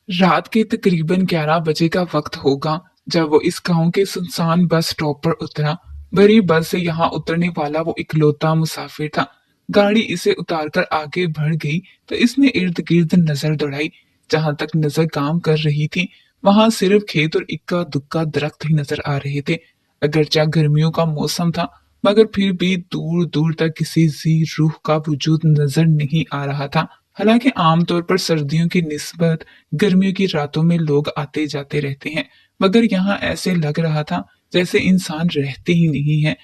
रात के तकरीबन 11 बजे का वक्त होगा जब वो इस गांव के सुनसान बस स्टॉप पर उतरा। भरी बस से यहाँ उतरने वाला वो इकलौता मुसाफिर था। गाड़ी इसे उतारकर आगे बढ़ गई तो इसने इर्द गिर्द नजर दौड़ाई। जहां तक नजर काम कर रही थी वहां सिर्फ खेत और इक्का दुक्का दरख्त ही नजर आ रहे थे। अगरचा गर्मियों का मौसम था मगर फिर भी दूर दूर तक किसी जी रूह का वजूद नजर नहीं आ रहा था। हालांकि आमतौर पर सर्दियों की निस्बत गर्मियों की रातों में लोग आते जाते रहते हैं, मगर यहाँ ऐसे लग रहा था जैसे इंसान रहते ही नहीं है।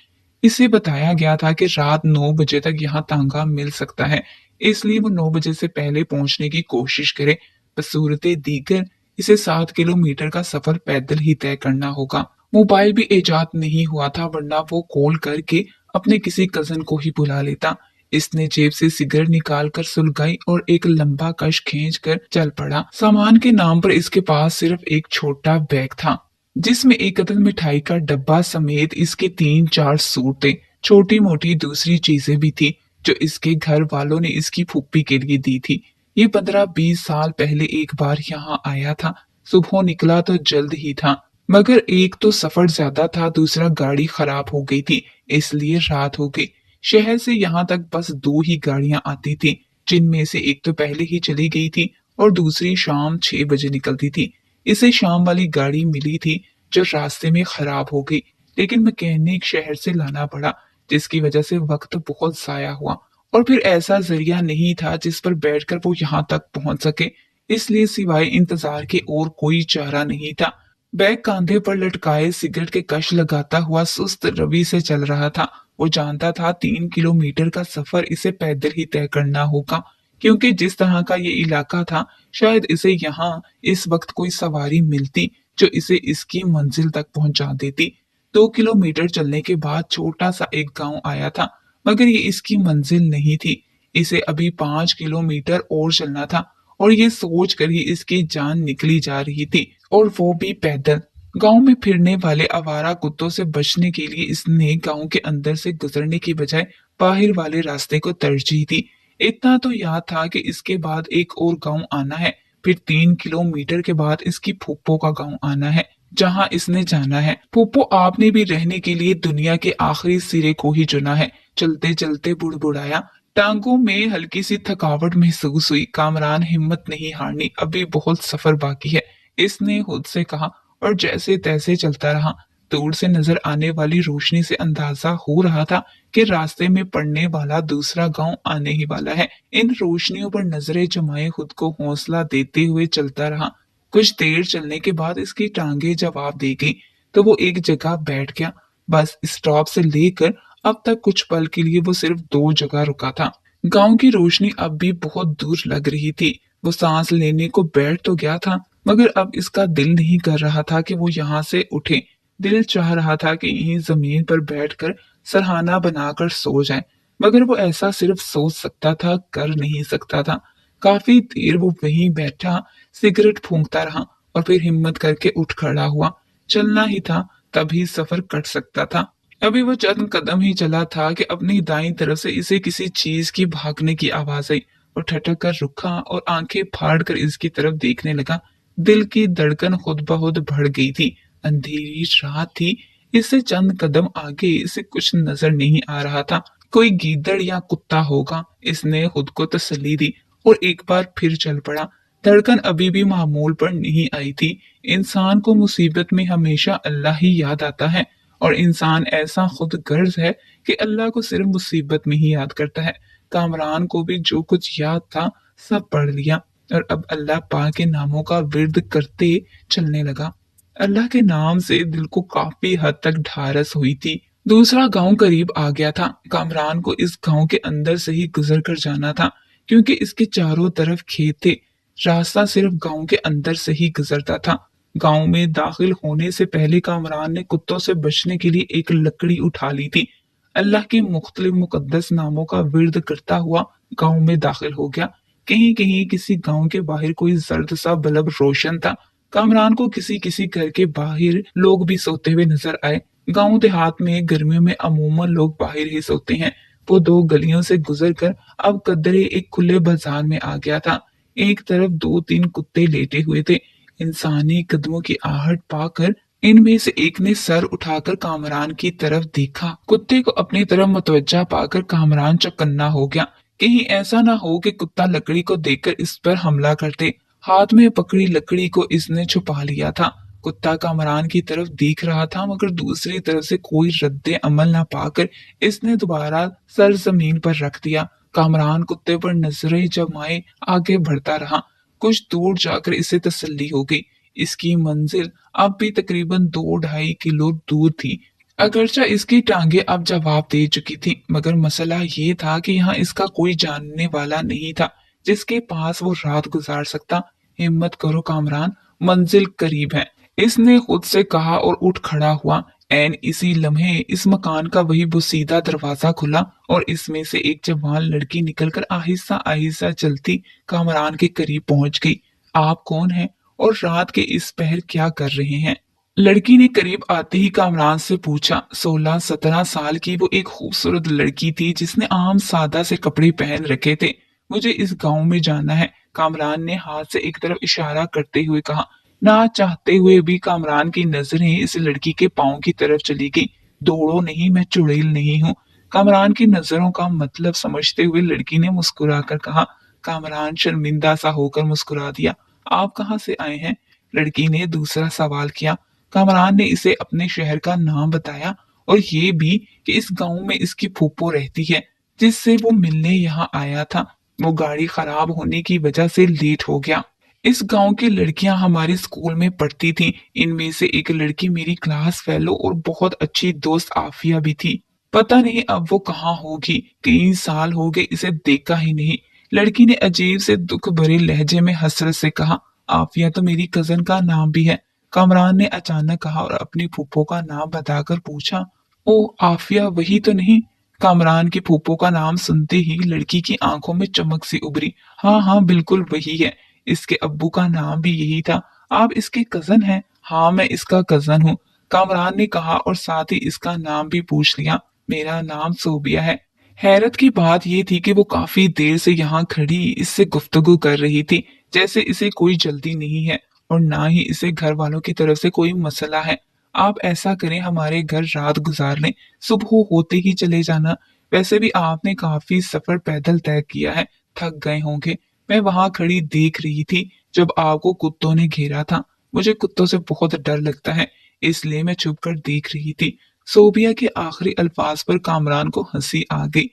इसे बताया गया था कि रात 9 बजे तक यहाँ तांगा मिल सकता है, इसलिए वो 9 बजे से पहले पहुंचने की कोशिश करे। बसूरत दीगर इसे 7 किलोमीटर का सफर पैदल ही तय करना होगा। मोबाइल भी इजाद नहीं हुआ था वरना वो कॉल करके अपने किसी कजन को ही बुला लेता। इसने जेब से सिगरेट निकाल कर सुलगाई और एक लंबा कश खींच कर चल पड़ा। सामान के नाम पर इसके पास सिर्फ एक छोटा बैग था जिसमें एक अदद मिठाई का डब्बा समेत इसके 3-4 सूट थे। छोटी मोटी दूसरी चीजें भी थी जो इसके घर वालों ने इसकी फूफी के लिए दी थी। ये 15-20 साल पहले एक बार यहाँ आया था। सुबह निकला तो जल्द ही था, मगर एक तो सफर ज्यादा था, दूसरा गाड़ी खराब हो गई थी, इसलिए रात हो गई। शहर से यहाँ तक बस 2 ही गाड़ियां आती थी, जिनमें से एक तो पहले ही चली गई थी और दूसरी शाम 6 बजे निकलती थी। इसे शाम वाली गाड़ी मिली थी जो रास्ते में खराब हो गई, लेकिन मैकेनिक शहर से लाना पड़ा, जिसकी वजह से वक्त बहुत जाया हुआ। और फिर ऐसा जरिया नहीं था जिस पर बैठकर वो यहाँ तक पहुंच सके, इसलिए सिवाय इंतजार के और कोई चारा नहीं था। बैग कांधे पर लटकाए सिगरेट के कश लगाता हुआ सुस्त रवि से चल रहा था। वो जानता था 3 किलोमीटर का सफर इसे पैदल ही तय करना होगा, क्योंकि जिस तरह का ये इलाका था शायद इसे यहाँ इस वक्त कोई सवारी मिलती जो इसे इसकी मंजिल तक पहुंचा देती। 2 किलोमीटर चलने के बाद छोटा सा एक गांव आया था, मगर ये इसकी मंजिल नहीं थी। इसे अभी 5 किलोमीटर और चलना था और ये सोच कर ही इसकी जान निकली जा रही थी, और वो भी पैदल। गांव में फिरने वाले आवारा कुत्तों से बचने के लिए इसने गांव के अंदर से गुजरने की बजाय बाहर वाले रास्ते को तरजीह दी। इतना तो याद था कि इसके बाद एक और गांव आना है, फिर 3 किलोमीटर के बाद इसकी फूफो का गांव आना है जहां इसने जाना है। फूफो आपने भी रहने के लिए दुनिया के आखिरी सिरे को ही चुना है। चलते चलते बुड़बुड़ाया। टांगों में हल्की सी थकावट महसूस हुई। कामरान हिम्मत नहीं हारनी, अभी बहुत सफर बाकी है, इसने खुद से कहा और जैसे तैसे चलता रहा। दूर से नजर आने वाली रोशनी से अंदाजा हो रहा था कि रास्ते में पड़ने वाला दूसरा गांव आने ही वाला है। इन रोशनियों पर नजरें जमाए खुद को हौसला देते हुए चलता रहा। कुछ देर चलने के बाद इसकी टांगे जवाब दे गई तो वो एक जगह बैठ गया। बस स्टॉप से लेकर अब तक कुछ पल के लिए वो सिर्फ 2 जगह रुका था। गांव की रोशनी अब भी बहुत दूर लग रही थी। वो सांस लेने को बैठ तो गया था, मगर अब इसका दिल नहीं कर रहा था कि वो यहाँ से उठे। दिल चाह रहा था कि यहीं जमीन पर बैठकर सरहाना बनाकर सो जाए, मगर वो ऐसा सिर्फ सोच सकता था, कर नहीं सकता था। काफी देर वो वहीं बैठा सिगरेट फूंकता रहा और फिर हिम्मत करके उठ खड़ा हुआ। चलना ही था, तभी सफर कट सकता था। अभी वो चंद कदम ही चला था कि अपनी दाईं तरफ से इसे किसी चीज की भागने की आवाज आई और ठटक कर रुका और आंखें फाड़ कर इसकी तरफ देखने लगा। दिल की धड़कन खुद ब खुद बढ़ गई थी। अंधेरी रात थी, इससे चंद कदम आगे इसे कुछ नजर नहीं आ रहा था। कोई गीदड़ या कुत्ता होगा, इसने खुद को तसल्ली दी और एक बार फिर चल पड़ा। धड़कन अभी भी मामूल पर नहीं आई थी। इंसान को मुसीबत में हमेशा अल्लाह ही याद आता है और इंसान ऐसा खुद गर्ज है कि अल्लाह को सिर्फ मुसीबत में ही याद करता है। कामरान को भी जो कुछ याद था सब पढ़ लिया और अब अल्लाह पाक के नामों का विर्द करते चलने लगा। अल्लाह के नाम से दिल को काफी हद तक ढारस हुई थी। दूसरा गांव करीब आ गया था। कामरान को इस गांव के अंदर से ही गुजर कर जाना था, क्योंकि इसके चारों तरफ खेत थे। रास्ता सिर्फ गांव के अंदर से ही गुजरता था। गांव में दाखिल होने से पहले कामरान ने कुत्तों से बचने के लिए एक लकड़ी उठा ली थी। अल्लाह के मुख्तलिफ मुकद्दस नामों का विर्द करता हुआ गांव में दाखिल हो गया। कहीं कहीं किसी गांव के बाहर कोई जर्द सा बल्ब रोशन था। कामरान को किसी किसी घर के बाहर लोग भी सोते हुए नजर आए। गांव देहात में गर्मियों में अमूमन लोग बाहर ही सोते हैं। वो 2 गलियों से गुजर कर अब कदरे एक खुले बाजार में आ गया था। एक तरफ 2-3 कुत्ते लेटे हुए थे। इंसानी कदमों की आहट पाकर इनमें से एक ने सर उठाकर कामरान की तरफ देखा। कुत्ते को अपनी तरफ मुतवज्जा पाकर कामरान चौकन्ना हो गया। कहीं ऐसा ना हो कि कुत्ता लकड़ी को देखकर इस पर हमला कर दे। हाथ में पकड़ी लकड़ी को इसने छुपा लिया था। कुत्ता कामरान की तरफ देख रहा था, मगर दूसरी तरफ से कोई रद्दे अमल ना पाकर इसने दोबारा सर जमीन पर रख दिया। कामरान कुत्ते पर नजरें जमाए आगे बढ़ता रहा। कुछ दूर जाकर इसे तसल्ली हो गई। इसकी मंजिल अब भी तकरीबन 2-2.5 किलो दूर थी। अगरचा इसकी टांगे अब जवाब दे चुकी थी, मगर मसला ये था कि यहाँ इसका कोई जानने वाला नहीं था जिसके पास वो रात गुजार सकता। हिम्मत करो कामरान, मंजिल करीब है, इसने खुद से कहा और उठ खड़ा हुआ। एन इसी लम्हे इस मकान का वही बुसीदा दरवाजा खुला और इसमें से एक जवान लड़की निकलकर आहिस्ता आहिस्ता चलती कामरान के करीब पहुंच गई। आप कौन हैं और रात के इस पहर क्या कर रहे हैं? लड़की ने करीब आते ही कामरान से पूछा। 16-17 साल की वो एक खूबसूरत लड़की थी जिसने आम सादा से कपड़े पहन रखे थे। मुझे इस गांव में जाना है, कामरान ने हाथ से एक तरफ इशारा करते हुए कहा। ना चाहते हुए भी कामरान की नजरें इस लड़की के पांव की तरफ चली गई। दौड़ो नहीं, मैं चुड़ैल नहीं हूँ। कामरान की नजरों का मतलब समझते हुए लड़की ने मुस्कुराकर कहा। कामरान शर्मिंदा सा होकर मुस्कुरा दिया। आप कहाँ से आए हैं? लड़की ने दूसरा सवाल किया। कामरान ने इसे अपने शहर का नाम बताया और ये भी कि इस गांव में इसकी फूफो रहती है जिससे वो मिलने यहाँ आया था। वो गाड़ी खराब होने की वजह से लेट हो गया। इस गांव की लड़कियां हमारे स्कूल में पढ़ती थीं। इनमें से एक लड़की मेरी क्लास फेलो और बहुत अच्छी दोस्त आफिया भी थी। पता नहीं अब वो कहाँ होगी, कई साल हो गए इसे देखा ही नहीं। लड़की ने अजीब से दुख भरे लहजे में हसरत से कहा। आफिया तो मेरी कजन का नाम भी है, कामरान ने अचानक कहा और अपनी फूफो का नाम बताकर पूछा। ओ आफिया वही तो नहीं? कामरान की फूफो का नाम सुनते ही लड़की की आंखों में चमक सी उभरी। हाँ हाँ बिल्कुल वही है, इसके अब्बू का नाम भी यही था। आप इसके कजन हैं? हाँ मैं इसका कजन हूँ, कामरान ने कहा और साथ ही इसका नाम भी पूछ लिया। मेरा नाम सोबिया है। हैरत की बात ये थी कि वो काफी देर से यहाँ खड़ी इससे गुफ्तगू कर रही थी, जैसे इसे कोई जल्दी नहीं है और ना ही इसे घर वालों की तरफ से कोई मसला है। आप ऐसा करें, हमारे घर रात गुजार लें, सुबह होते ही चले जाना। वैसे भी आपने काफी सफर पैदल तय किया है, थक गए होंगे। मैं वहां खड़ी देख रही थी जब आपको कुत्तों ने घेरा था। मुझे कुत्तों से बहुत डर लगता है, इसलिए मैं छुप कर देख रही थी। सोबिया के आखिरी अल्फाज पर कामरान को हंसी आ गई।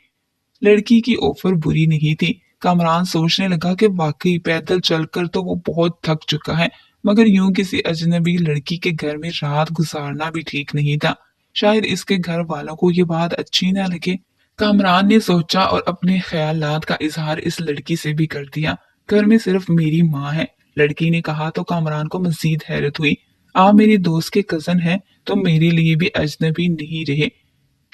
लड़की की ऑफर बुरी नहीं थी। कामरान सोचने लगा कि वाकई पैदल चलकर तो वो बहुत थक चुका है, मगर यूं किसी अजनबी लड़की के घर में रात गुजारना भी ठीक नहीं था। शायद इसके घर वालों को ये बात अच्छी ना लगे। कामरान ने सोचा और अपने ख्यालात का इजहार इस लड़की से भी कर दिया। घर में सिर्फ मेरी माँ है, लड़की ने कहा तो कामरान को मजीद हैरत हुई। आप मेरी दोस्त के कजन हैं तो मेरे लिए भी अजनबी नहीं रहे।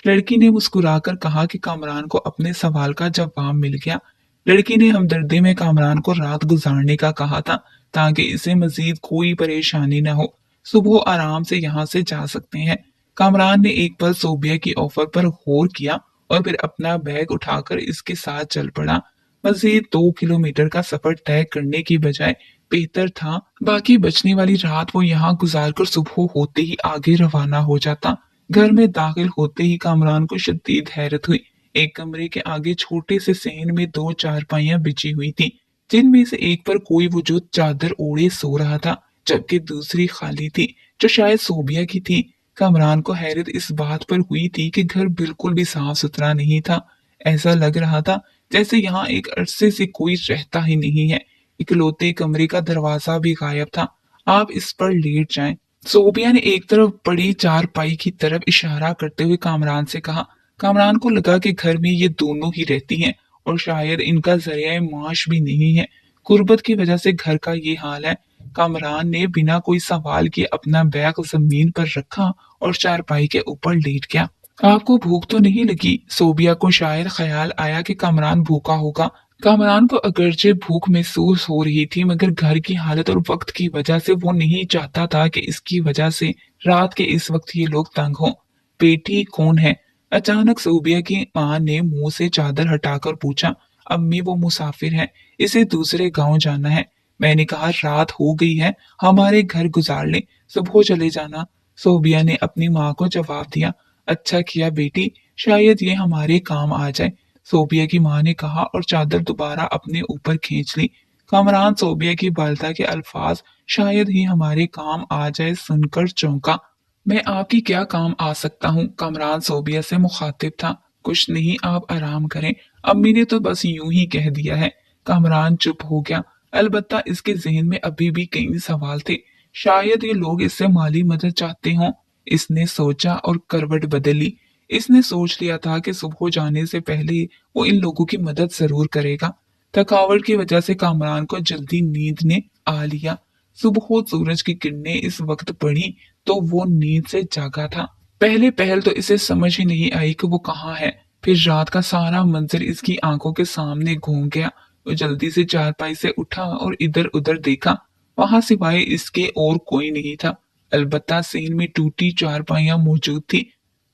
लड़की ने मुस्कुराकर कहा कि कामरान को अपने सवाल का जवाब मिल गया। लड़की ने हमदर्दी में कामरान को रात गुजारने का कहा था ताकि इसे मजीद कोई परेशानी न हो। सुबह आराम से यहाँ से जा सकते हैं। कामरान ने एक पल सोबिया की ऑफर पर गौर किया और फिर अपना बैग उठाकर इसके साथ चल पड़ा। मजीद 2 किलोमीटर का सफर तय करने की बजाय बेहतर था बाकी बचने वाली रात वो यहाँ गुजार कर सुबह होते ही आगे रवाना हो जाता। घर में दाखिल होते ही कामरान को शदीद हैरत हुई। एक कमरे के आगे छोटे से सहन में 2 चारपाइयां बिछी हुई थी, जिनमें से एक पर कोई वजूद चादर ओढ़े सो रहा था, जबकि दूसरी खाली थी, जो शायद सोबिया की थी। कामरान को हैरत इस बात पर हुई थी कि घर बिल्कुल भी साफ सुथरा नहीं था। ऐसा लग रहा था जैसे यहाँ एक अरसे से कोई रहता ही नहीं है। इकलौते कमरे का दरवाजा भी गायब था। आप इस पर लेट जाएं। सोबिया ने एक तरफ पड़ी चारपाई की तरफ इशारा करते हुए कामरान से कहा। कामरान को लगा कि घर में ये दोनों ही रहती हैं और शायद इनका जरिया माश भी नहीं है। गुर्बत की वजह से घर का ये हाल है। कामरान ने बिना कोई सवाल किए अपना बैग जमीन पर रखा और चारपाई के ऊपर लेट गया। आपको भूख तो नहीं लगी? सोबिया को शायद ख्याल आया कि कामरान भूखा होगा। कामरान को अगरचे भूख महसूस हो रही थी, मगर घर की हालत और वक्त की वजह से वो नहीं चाहता था कि इसकी वजह से रात के इस वक्त ये लोग तंग हों। बेटी कौन है? अचानक सोबिया की माँ ने मुंह से चादर हटाकर पूछा। अम्मी वो मुसाफिर है, इसे दूसरे गांव जाना है। मैंने कहा रात हो गई है, हमारे घर गुजार ले, सुबह चले जाना। सोबिया ने अपनी माँ को जवाब दिया। अच्छा किया बेटी, शायद ये हमारे काम आ जाए, सोबिया की माँ ने कहा और चादर दोबारा अपने ऊपर खींच ली। कामरान सोबिया की बालिता के अल्फाज शायद ही हमारे काम आ जाए सुनकर चौंका। मैं आपकी क्या काम आ सकता हूँ? कामरान सोबिया से मुखातिब था। कुछ नहीं, आप आराम करें, अम्मी ने तो बस यूं ही कह दिया है। कामरान चुप हो गया। अलबत्ता इसके जहन में अभी भी कई सवाल थे। शायद ये लोग इससे माली मदद चाहते हों। इसने सोचा और करवट बदली। इसने सोच लिया था कि सुबह जाने से पहले वो इन लोगों की मदद जरूर करेगा। थकावट की वजह से कामरान को जल्दी नींद ने आ लिया। सुबह सूरज की किरणें इस वक्त पड़ी तो वो नींद से जागा था। पहले पहल तो इसे समझ ही नहीं आई कि वो कहाँ है। फिर रात का सारा मंजर इसकी आंखों के सामने घूम गया। वो जल्दी से चारपाई से उठा और इधर उधर देखा। वहां सिवाय इसके और कोई नहीं था। अलबत्ता सीन में टूटी चारपाइयां मौजूद थी।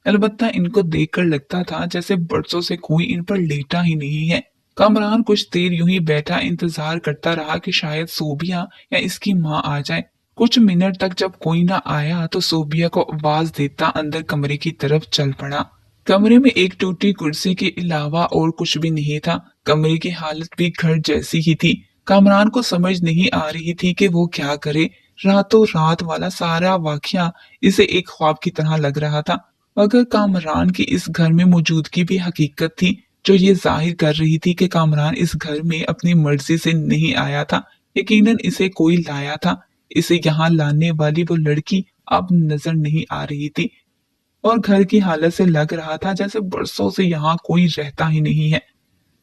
अलबत्ता इनको देखकर लगता था जैसे बरसों से कोई इन पर लेटा ही नहीं है। कामरान कुछ देर यूं ही बैठा इंतजार करता रहा कि शायद सोबिया या इसकी माँ आ जाए। कुछ मिनट तक जब कोई ना आया तो सोबिया को आवाज देता अंदर कमरे की तरफ चल पड़ा। कमरे में एक टूटी कुर्सी के अलावा और कुछ भी नहीं था। कमरे की हालत भी घर जैसी ही थी। कामरान को समझ नहीं आ रही थी कि वो क्या करे। रातों रात वाला सारा वाकया इसे एक ख्वाब की तरह लग रहा था, मगर कामरान की इस घर में मौजूदगी भी हकीकत थी, जो ये जाहिर कर रही थी कि कामरान इस घर में अपनी मर्जी से नहीं आया था। यकीनन इसे कोई लाया था। इसे यहाँ लाने वाली वो लड़की अब नजर नहीं आ रही थी और घर की हालत से लग रहा था जैसे बरसों से यहाँ कोई रहता ही नहीं है।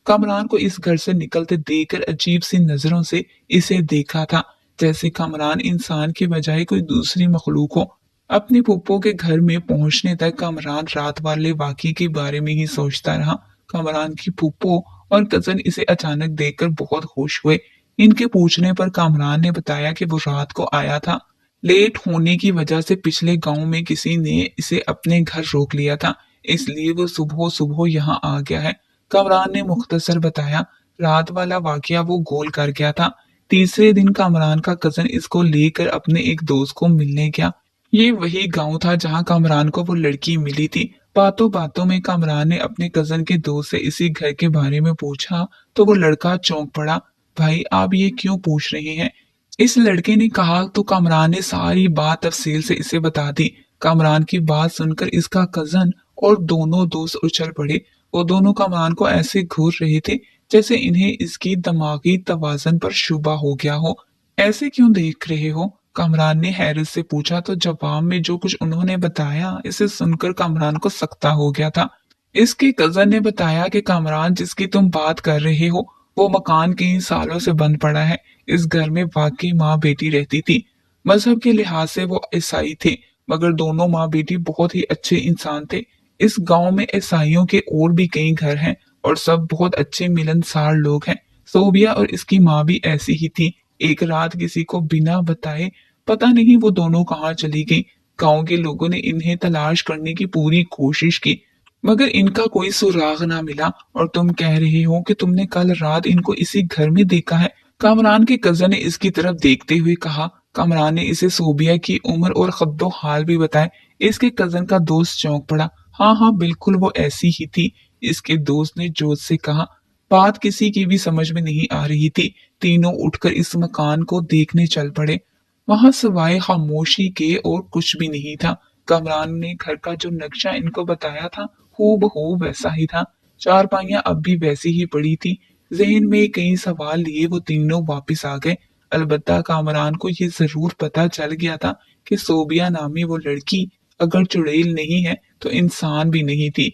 कामरान को इस घर से निकलते देखकर अजीब सी नजरों से इसे देखा था, जैसे कामरान इंसान के बजाय कोई दूसरी मखलूक हो। अपने फूफो के घर में पहुंचने तक कामरान रात वाले वाकये के बारे में ही सोचता रहा। कामरान की फूफो और कजन इसे अचानक देखकर बहुत खुश हुए। इनके पूछने पर कामरान ने बताया कि वो रात को आया था। लेट होने की वजह से पिछले गांव में किसी ने इसे अपने घर रोक लिया था, इसलिए वो सुबह सुबह यहाँ आ गया है। कामरान ने मुख्तसर बताया। रात वाला वाकया वो गोल कर गया था। तीसरे दिन कामरान का कजन इसको लेकर अपने एक दोस्त को मिलने गया। ये वही गांव था जहां कामरान को वो लड़की मिली थी। बातों बातों में कामरान ने अपने कजन के दोस्त से इसी घर के बारे में पूछा तो वो लड़का चौंक पड़ा। भाई आप ये क्यों पूछ रहे हैं? इस लड़के ने कहा तो कामरान ने सारी बात तफसील से इसे बता दी। कामरान की बात सुनकर इसका कजन और दोनों दोस्त उछल पड़े। वो दोनों कामरान को ऐसे घूर रहे थे जैसे इन्हें इसकी दिमागी तवाजन पर शुबा हो गया हो। ऐसे क्यों देख रहे हो? कामरान ने हैरत से पूछा तो जवाब में जो कुछ उन्होंने बताया इसे सुनकर कामरान को सख्ता हो गया था। इसके कजन ने बताया कि कामरान जिसकी तुम बात कर रहे हो वो मकान कई सालों से बंद पड़ा है। इस घर में वाकई माँ बेटी रहती थी। मजहब के लिहाज से वो ईसाई थे, मगर दोनों माँ बेटी बहुत ही अच्छे इंसान थे। इस गांव में ईसाइयों के और भी कई घर हैं और सब बहुत अच्छे मिलनसार लोग हैं। सोबिया और इसकी माँ भी ऐसी ही थी। एक रात किसी को बिना बताए पता नहीं वो दोनों कहाँ चली गई। गांव के लोगों ने इन्हें तलाश करने की पूरी कोशिश की, मगर इनका कोई सुराग ना मिला। और तुम कह रहे हो कि तुमने कल रात इनको इसी घर में देखा है? कामरान के कजन ने इसकी तरफ देखते हुए कहा। कामरान ने इसे सोबिया की उम्र और खद्दो हाल भी बताए। इसके कजन का दोस्त चौंक पड़ा। हाँ हाँ बिल्कुल वो ऐसी ही थी, इसके दोस्त ने जोश से कहा। बात किसी की भी समझ में नहीं आ रही थी। तीनों उठकर इस मकान को देखने चल पड़े। वहां सिवाय खामोशी के और कुछ भी नहीं था। कामरान ने घर का जो नक्शा इनको बताया था हूबहू वैसा ही था। चारपाइयां अब भी वैसी ही पड़ी थी। जहन में कई सवाल लिए वो तीनों वापस आ गए। अलबत्ता कामरान को ये जरूर पता चल गया था कि सोबिया नामी वो लड़की अगर चुड़ैल नहीं है तो इंसान भी नहीं थी।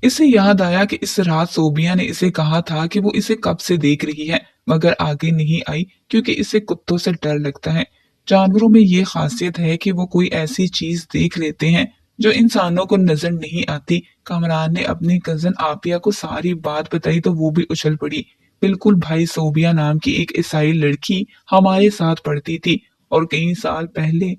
इसे याद आया कि इस रात सोबिया ने इसे कहा था कि वो इसे कब से देख रही है, मगर आगे नहीं आई क्योंकि इसे कुत्तों से डर लगता है। जानवरों में ये खासियत है कि वो कोई ऐसी चीज देख लेते हैं जो इंसानों को नजर नहीं आती। कामरान ने अपनी कजन आपिया को सारी बात बताई तो वो भी उछल पड़ी। बिल्कुल भाई, सोबिया नाम की एक ईसाई लड़की हमारे साथ पढ़ती थी और कई साल पहले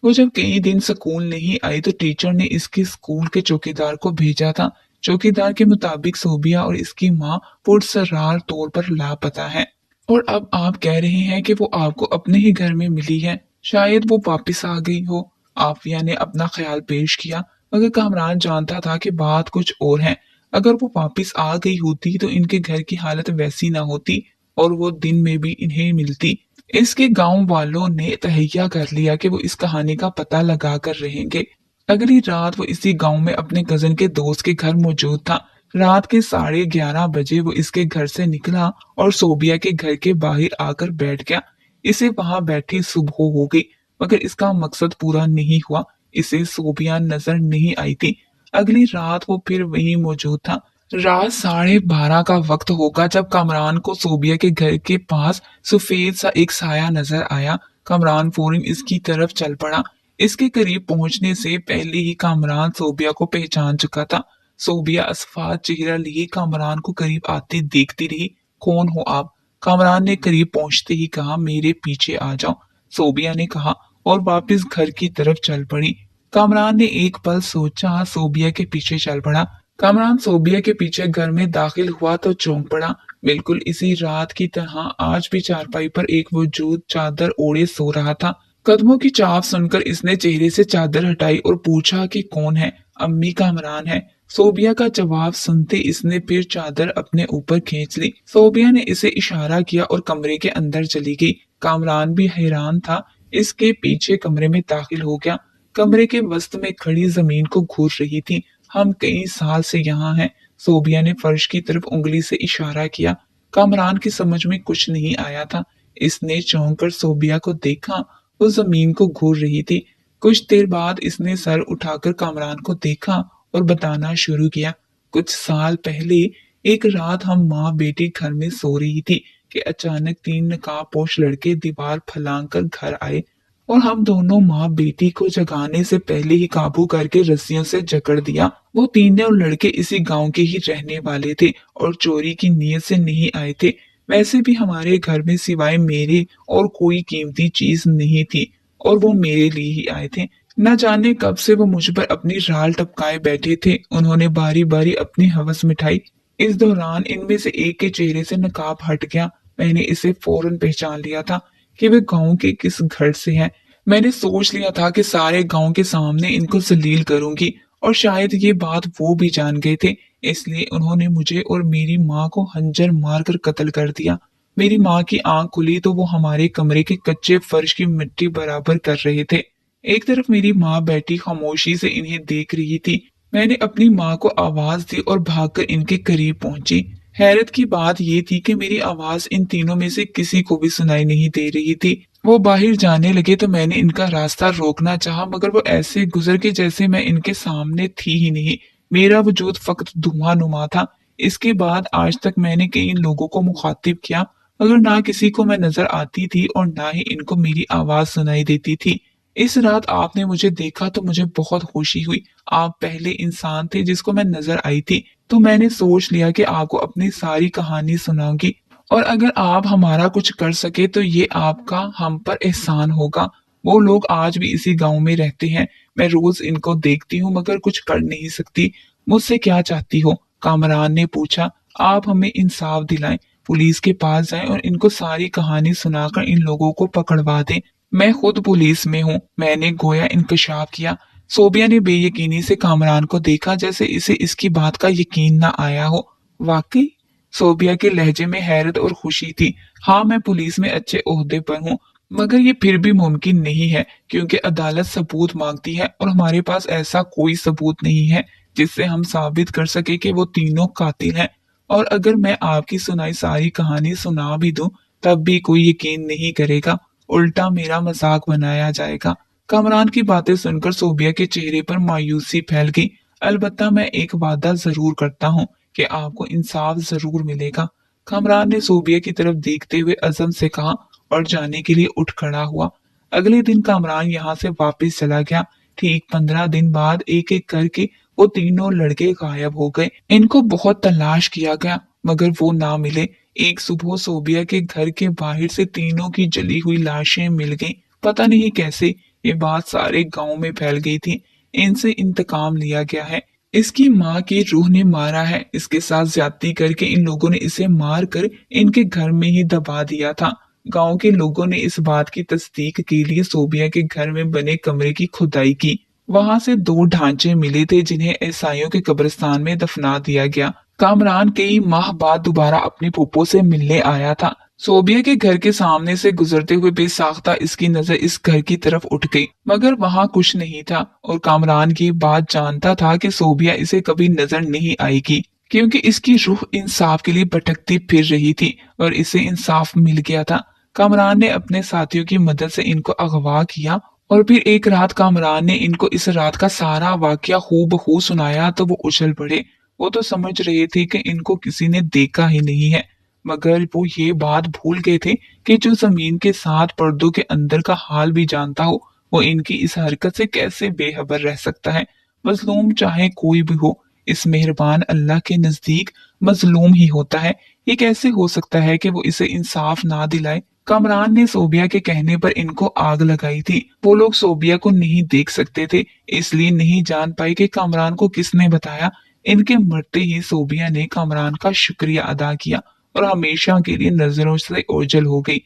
वो जब कई दिन स्कूल नहीं आई तो टीचर ने इसके स्कूल के चौकीदार को भेजा था। चौकीदार के मुताबिक सोबिया और इसकी माँ पुरसरार तौर पर लापता है। और अब आप कह रहे हैं कि वो आपको अपने ही घर में मिली है, शायद वो वापस आ गई हो। आफिया ने अपना ख्याल पेश किया, मगर कामरान जानता था कि बात कुछ और है। अगर वो वापस आ गई होती तो इनके घर की हालत वैसी ना होती और वो दिन में भी इन्हें मिलती। इसके गांव वालों ने तहैया कर लिया कि वो इस कहानी का पता लगा कर रहेंगे। अगली रात वो इसी गांव में अपने कजन के दोस्त के घर मौजूद था। रात के 11:30 बजे वो इसके घर से निकला और सोबिया के घर के बाहर आकर बैठ गया। इसे वहां बैठे सुबह हो गई, मगर इसका मकसद पूरा नहीं हुआ। इसे सोबिया नजर नहीं आई थी। अगली रात वो फिर वहीं मौजूद था। रात 12:30 का वक्त होगा जब कामरान को सोबिया के घर के पास सफेद सा एक साया नजर आया। कामरान फौरन इसकी तरफ चल पड़ा। इसके करीब पहुंचने से पहले ही कामरान सोबिया को पहचान चुका था। सोबिया असफाद चेहरा लिए कामरान को करीब आते देखती रही। कौन हो आप? कामरान ने करीब पहुंचते ही कहा, मेरे पीछे आ जाओ। सोबिया ने कहा और वापस घर की तरफ चल पड़ी। कामरान ने एक पल सोचा, सोबिया के पीछे चल पड़ा। कामरान सोबिया के पीछे घर में दाखिल हुआ तो चौंक पड़ा। बिल्कुल इसी रात की तरह आज भी चारपाई पर एक वजूद चादर ओढ़े सो रहा था। कदमों की चाप सुनकर इसने चेहरे से चादर हटाई और पूछा कि कौन है? अम्मी, कामरान है। सोबिया का जवाब सुनते इसने फिर चादर अपने ऊपर खींच ली। सोबिया ने इसे इशारा किया और कमरे के अंदर चली गई। कामरान भी हैरान था, इसके पीछे कमरे में दाखिल हो गया। कमरे के वस्त में खड़ी जमीन को घूर रही थी। हम कई साल से यहाँ हैं। सोबिया ने फर्श की तरफ उंगली से इशारा किया। कामरान की समझ में कुछ नहीं आया था। इसने चौंक कर सोबिया को देखा, वो जमीन को घूर रही थी। कुछ देर बाद इसने सर उठाकर कामरान को देखा और बताना शुरू किया। कुछ साल पहले एक रात हम माँ बेटी घर में सो रही थी कि अचानक 3 नकाबपोश लड़के दीवार फलांग कर घर आए और हम दोनों माँ बेटी को जगाने से पहले ही काबू करके रस्सियों से जकड़ दिया। वो तीनों लड़के इसी गांव के ही रहने वाले थे और चोरी की नीयत से नहीं आए थे। वैसे भी हमारे घर में सिवाय मेरे और कोई कीमती चीज नहीं थी और वो मेरे लिए ही आए थे। न जाने कब से वो मुझ पर अपनी राल टपकाए बैठे थे। उन्होंने बारी बारी अपनी हवस मिठाई। इस दौरान इनमें से एक के चेहरे से नकाब हट गया। मैंने इसे फौरन पहचान लिया था कि वे गांव के किस घर से हैं। मैंने सोच लिया था कि सारे गांव के सामने इनको जलील करूंगी और शायद ये बात वो भी जान गए थे। इसलिए उन्होंने मुझे और मेरी माँ को खंजर मारकर कत्ल कर दिया। मेरी माँ की आंख खुली तो वो हमारे कमरे के कच्चे फर्श की मिट्टी बराबर कर रहे थे। एक तरफ मेरी माँ बैठी खामोशी से इन्हें देख रही थी। मैंने अपनी माँ को आवाज दी और भागकर इनके करीब पहुंची। हैरत की बात ये थी कि मेरी आवाज इन तीनों में से किसी को भी सुनाई नहीं दे रही थी। वो बाहर जाने लगे तो मैंने इनका रास्ता रोकना चाहा, मगर वो ऐसे गुजर के जैसे मैं इनके सामने थी ही नहीं। मेरा वजूद फकत धुआं नुमा था। इसके बाद आज तक मैंने कई लोगों को मुखातिब किया, मगर ना किसी को मैं नजर आती थी और ना ही इनको मेरी आवाज सुनाई देती थी। इस रात आपने मुझे देखा तो मुझे बहुत खुशी हुई। आप पहले इंसान थे जिसको मैं नजर आई थी, तो मैंने सोच लिया कि आपको अपनी सारी कहानी सुनाऊंगी और अगर आप हमारा कुछ कर सके तो ये आपका हम पर एहसान होगा। वो लोग आज भी इसी गांव में रहते हैं। मैं रोज इनको देखती हूँ मगर कुछ कर नहीं सकती। मुझसे क्या चाहती हो? कामरान ने पूछा। आप हमें इंसाफ दिलाएं, पुलिस के पास जाएं और इनको सारी कहानी सुनाकर इन लोगों को पकड़वा दें। मैं खुद पुलिस में हूँ, मैंने गोया इंकशाफ किया। सोबिया ने बेयकीनी से कामरान को देखा, जैसे इसे इसकी बात का यकीन न आया हो। वाकई? सोबिया के लहजे में हैरत और खुशी थी। हाँ, मैं पुलिस में अच्छे ओहदे पर हूँ, मगर ये फिर भी मुमकिन नहीं है क्योंकि अदालत सबूत मांगती है और हमारे पास ऐसा कोई सबूत नहीं है जिससे हम साबित कर सके कि वो तीनों कातिल हैं। और अगर मैं आपकी सुनाई सारी कहानी सुना भी दूं तब भी कोई यकीन नहीं करेगा, उल्टा मेरा मजाक बनाया जाएगा। कमरान की बातें सुनकर सोबिया के चेहरे पर मायूसी फैल गई। अलबत्ता मैं एक वादा जरूर करता हूँ कि आपको इंसाफ जरूर मिलेगा। कमरान ने सोबिया की तरफ देखते हुए अजम से कहा और जाने के लिए उठ खड़ा हुआ। अगले दिन कमरान यहाँ से वापस चला गया। ठीक 15 दिन बाद एक एक करके वो तीनों लड़के गायब हो गए। इनको बहुत तलाश किया गया मगर वो ना मिले। एक सुबह सोबिया के घर के बाहर से तीनों की जली हुई लाशें मिल गईं। पता नहीं कैसे ये बात सारे गांव में फैल गई थी। इनसे इंतकाम लिया गया है। اس کی ماں کی روح نے مارا ہے، اس کے ساتھ زیادتی کر کے ان لوگوں نے اسے مار کر ان کے گھر میں ہی دبا دیا تھا۔ گاؤں کے لوگوں نے اس بات کی تصدیق کے لیے صوبیہ کے گھر میں بنے کمرے کی کھدائی کی۔ وہاں سے 2 ڈھانچے ملے تھے جنہیں عیسائیوں کے قبرستان میں دفنا دیا گیا۔ کامران کئی ماہ بعد دوبارہ اپنے پھوپھو سے ملنے آیا تھا۔ صوبیہ کے گھر کے سامنے سے گزرتے ہوئے بے ساختہ اس کی نظر اس گھر کی طرف اٹھ گئی، مگر وہاں کچھ نہیں تھا، اور کامران یہ بات جانتا تھا کہ صوبیہ اسے کبھی نظر نہیں آئے گی، کیونکہ اس کی روح انصاف کے لیے بھٹکتی پھر رہی تھی اور اسے انصاف مل گیا تھا۔ کامران نے اپنے ساتھیوں کی مدد سے ان کو اغوا کیا، اور پھر ایک رات کامران نے ان کو اس رات کا سارا واقعہ ہو بہو سنایا تو وہ اچھل پڑے۔ وہ تو سمجھ رہے تھے کہ ان کو کسی نے دیکھا ہی نہیں ہے، مگر وہ یہ بات بھول گئے تھے کہ جو زمین کے 7 پردوں کے اندر کا حال بھی جانتا ہو، وہ ان کی اس حرکت سے کیسے بے خبر رہ سکتا ہے۔ مظلوم چاہے کوئی بھی ہو، اس مہربان اللہ کے نزدیک مظلوم ہی ہوتا ہے۔ یہ کیسے ہو سکتا ہے کہ وہ اسے انصاف نہ دلائے؟ کامران نے صوبیہ کے کہنے پر ان کو آگ لگائی تھی۔ وہ لوگ صوبیہ کو نہیں دیکھ سکتے تھے، اس لیے نہیں جان پائے کہ کامران کو کس نے بتایا۔ ان کے مرتے ہی صوبیہ نے کامران کا شکریہ ادا کیا اور ہمیشہ کے لیے نظروں سے اوجھل ہو گئی۔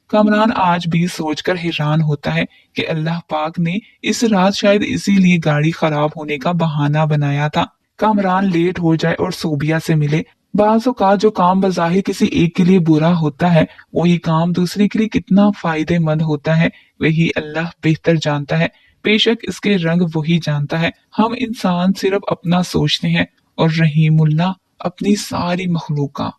کامران آج بھی سوچ کر حیران ہوتا ہے کہ اللہ پاک نے اس رات شاید اسی لیے گاڑی خراب ہونے کا بہانہ بنایا تھا۔ کامران لیٹ ہو جائے اور صوبیہ سے ملے۔ بعض اوقات جو کام بظاہر کسی ایک کے لیے برا ہوتا ہے، وہی کام دوسرے کے لیے کتنا فائدے مند ہوتا ہے، وہی اللہ بہتر جانتا ہے۔ بے شک اس کے رنگ وہی جانتا ہے۔ ہم انسان صرف اپنا سوچتے ہیں اور رحیم اللہ اپنی ساری مخلوق کا۔